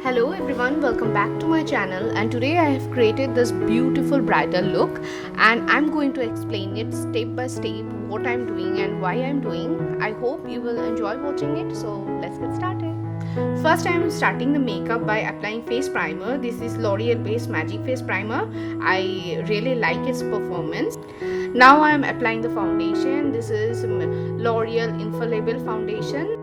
Hello everyone, welcome back to my channel, and today I have created this beautiful bridal look and I'm going to explain it step by step what I'm doing and why I'm doing. I hope you will enjoy watching it, so let's get started. First, I'm starting the makeup by applying face primer. This is L'Oreal based Magic Face Primer. I really like its performance. Now I'm applying the foundation. This is L'Oreal Infallible Foundation.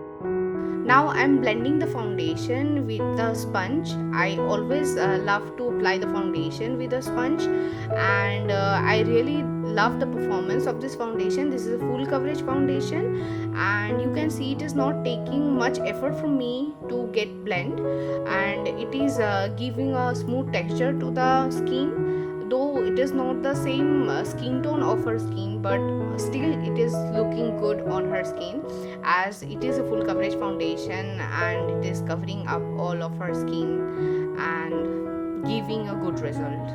Now I'm blending the foundation with the sponge. I always love to apply the foundation with a sponge, and I really love the performance of this foundation. This is a full coverage foundation, and you can see it is not taking much effort from me to get blend, and it is giving a smooth texture to the skin, though it is not the same skin tone of her skin, but still it is looking good on her skin, as it is a full coverage foundation and it is covering up all of her skin and giving a good result.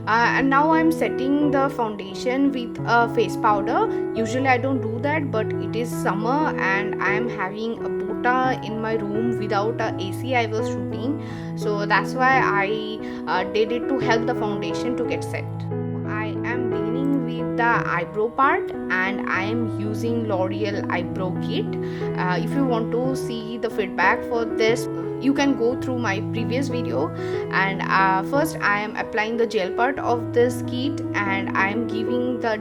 And now I'm setting the foundation with a face powder. Usually I don't do that, but it is summer and I am having a bota in my room without a AC. I was shooting, so that's why I did it to help the foundation to get set. I am beginning with the eyebrow part, and I am using L'Oreal eyebrow kit. If you want to see the feedback for this, you can go through my previous video. And first I am applying the gel part of this kit, and I am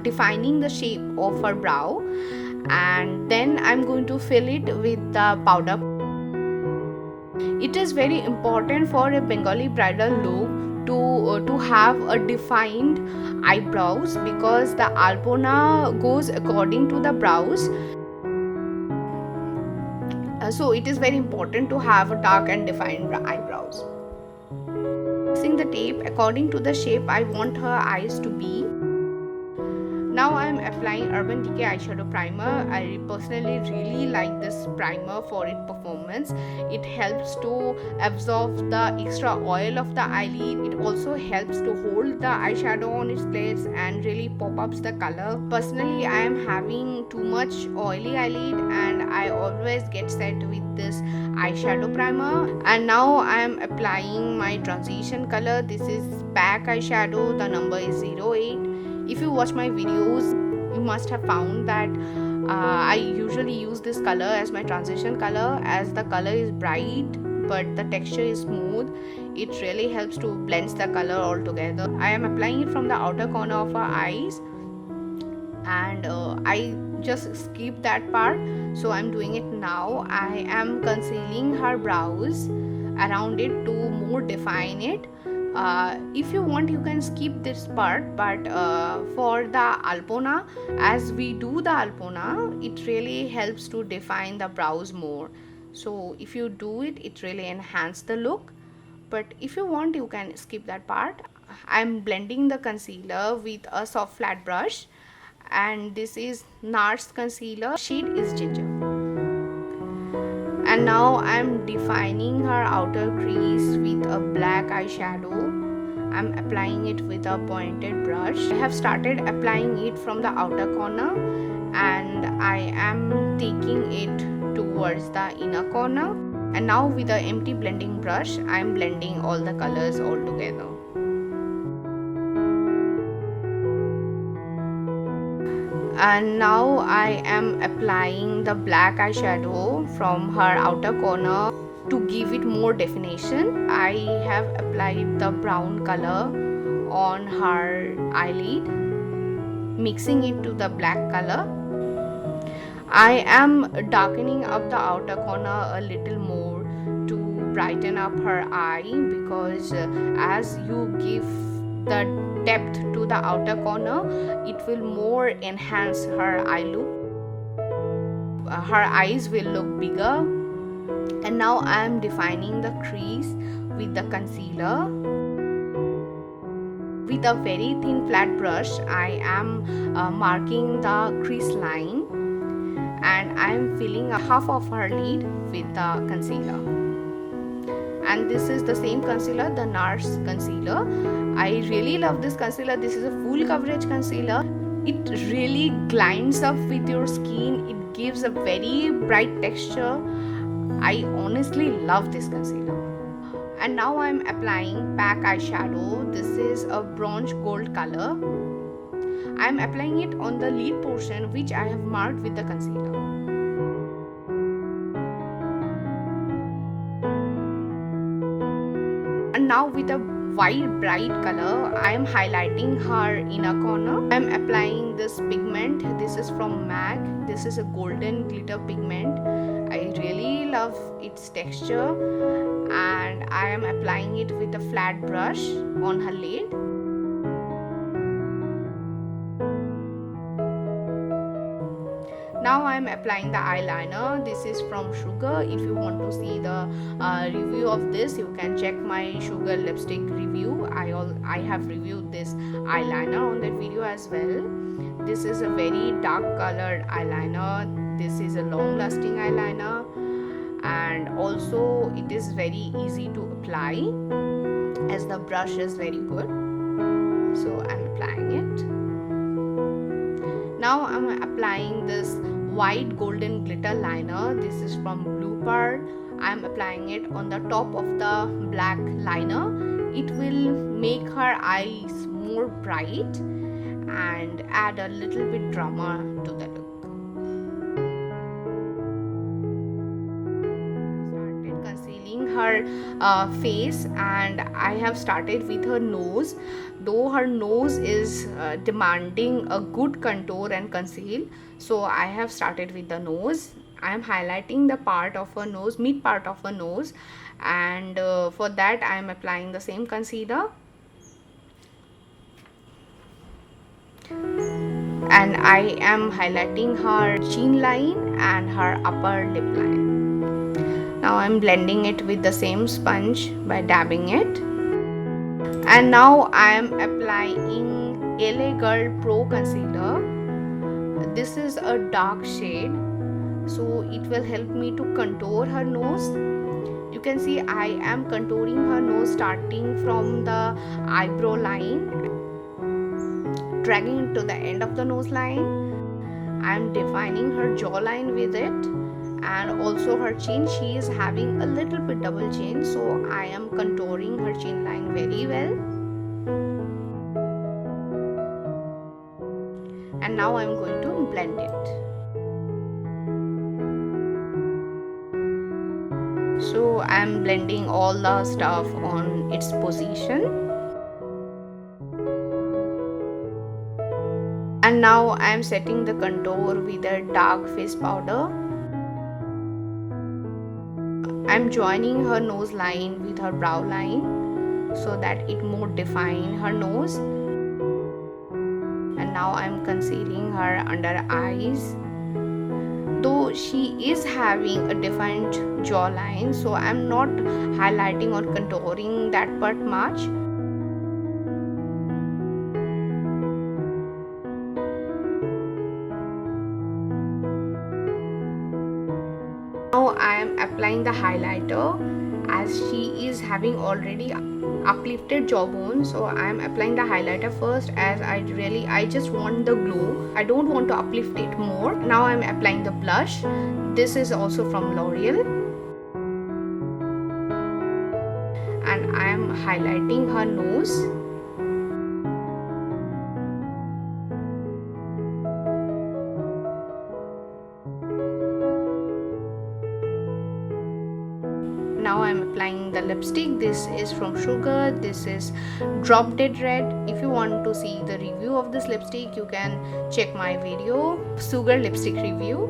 defining the shape of her brow, and then I'm going to fill it with the powder. It is very important for a Bengali bridal look to have a defined eyebrows, because the alpona goes according to the brows. So it is very important to have a dark and defined eyebrows. Fixing the tape according to the shape I want her eyes to be. Now I am applying Urban Decay eyeshadow primer. I personally really like this primer for its performance. It helps to absorb the extra oil of the eyelid. It also helps to hold the eyeshadow on its place and really pop up the color. Personally, I am having too much oily eyelid, and I always get set with this eyeshadow primer. And now I am applying my transition color. This is PAC eyeshadow. The number is 08. If you watch my videos, you must have found that I usually use this color as my transition color, as the color is bright but the texture is smooth. It really helps to blend the color all together. I am applying it from the outer corner of her eyes, and I just skip that part, so I'm doing it now. I am concealing her brows around it to more define it. If you want, you can skip this part, but for the alpona, as we do the alpona, it really helps to define the brows more. So if you do it, it really enhances the look. But if you want, you can skip that part. I'm blending the concealer with a soft flat brush, and this is NARS concealer. Shade is ginger. And now I'm defining her outer crease with a black eyeshadow. I'm applying it with a pointed brush. I have started applying it from the outer corner, and I am taking it towards the inner corner. And now with the empty blending brush, I'm blending all the colors all together. And now I am applying the black eyeshadow from her outer corner to give it more definition. I have applied the brown color on her eyelid, mixing it to the black color. I am darkening up the outer corner a little more to brighten up her eye, because as you give the depth to the outer corner, it will more enhance her eye look. Her eyes will look bigger. And now I am defining the crease with the concealer. With a very thin flat brush, I am marking the crease line, and I am filling half of her lid with the concealer. And this is the same concealer, the NARS concealer. I really love this concealer. This is a full coverage concealer. It really glinds up with your skin. It gives a very bright texture. I honestly love this concealer. And now I'm applying PAC eyeshadow. This is a bronze gold color. I'm applying it on the lid portion, which I have marked with the concealer. And now with a white bright color, I am highlighting her inner corner. I am applying this pigment. This is from MAC. This is a golden glitter pigment. I really love its texture, and I am applying it with a flat brush on her lid. Now I am applying the eyeliner. This is from Sugar. If you want to see the review of this, you can check my Sugar lipstick review. I have reviewed this eyeliner on that video as well. This is a very dark colored eyeliner. This is a long lasting eyeliner, and also it is very easy to apply as the brush is very good. So I'm applying it. Now I'm applying this white golden glitter liner. This is from Blue Pearl. I'm applying it on the top of the black liner. It will make her eyes more bright and add a little bit drama to the look. Started concealing her face, and I have started with her nose. Though her nose is demanding a good contour and conceal, so I have started with the nose. I am highlighting the part of her nose, mid part of her nose, and for that I am applying the same concealer, and I am highlighting her chin line and her upper lip line. Now I am blending it with the same sponge by dabbing it. And now I am applying LA Girl Pro Concealer. This is a dark shade, so it will help me to contour her nose. You can see I am contouring her nose starting from the eyebrow line, dragging it to the end of the nose line. I am defining her jawline with it, and also her chin. She is having a little bit double chin, so I am contouring her chin line very well. And now I am going to blend it. So I am blending all the stuff on its position. And now I am setting the contour with a dark face powder. I am joining her nose line with her brow line so that it more define her nose. And now I am concealing her under eyes. Though she is having a defined jawline, so I am not highlighting or contouring that part much. Now I am applying the highlighter, as she is having already uplifted jawbone, so I am applying the highlighter first, as I just want the glow. I don't want to uplift it more. Now I am applying the blush. This is also from L'Oreal, and I am highlighting her nose. Now I am applying the lipstick. This is from Sugar. This is Drop Dead Red. If you want to see the review of this lipstick, you can check my video, Sugar lipstick review.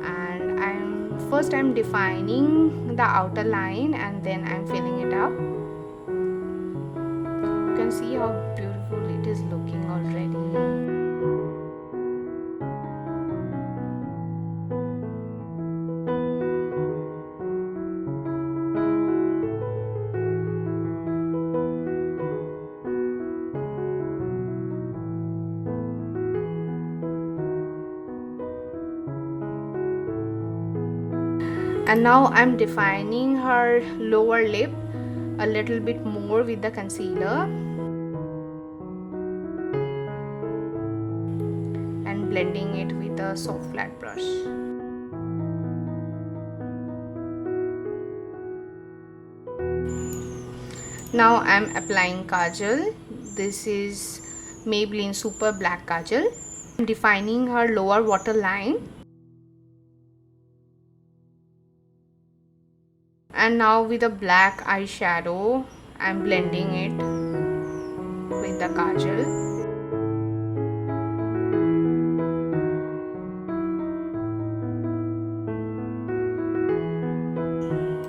And I'm defining the outer line, and then I'm filling it up. You can see how beautiful it is looking already. And now I'm defining her lower lip a little bit more with the concealer and blending it with a soft flat brush. Now I'm applying kajal. This is Maybelline Super Black Kajal. I'm defining her lower waterline. And now with a black eyeshadow, I'm blending it with the kajal.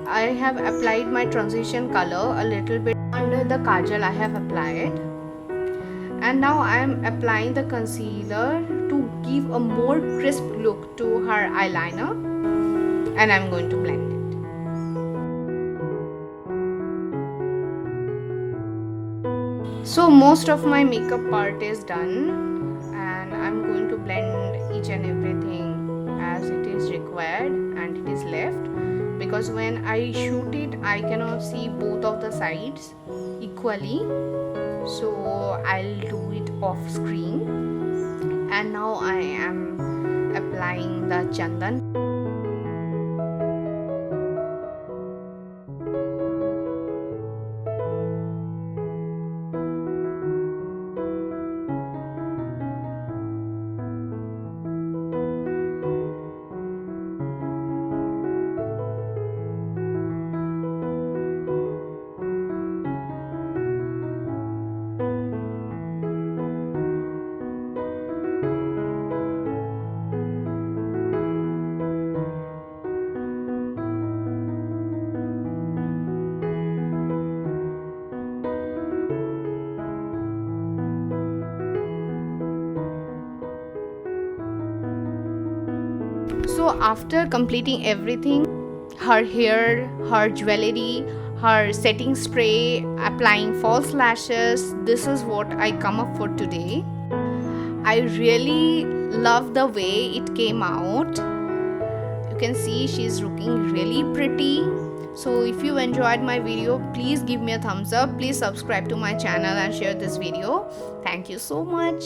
I have applied my transition color a little bit under the kajal I have applied. And now I am applying the concealer to give a more crisp look to her eyeliner. And I'm going to blend it. So most of my makeup part is done, and I'm going to blend each and everything as it is required and it is left, because when I shoot it I cannot see both of the sides equally, so I'll do it off screen. And now I am applying the chandan. So after completing everything, her hair, her jewelry, her setting spray, applying false lashes, this is what I come up for today. I really love the way it came out. You can see she's looking really pretty. So if you enjoyed my video, please give me a thumbs up. Please subscribe to my channel and share this video. Thank you so much.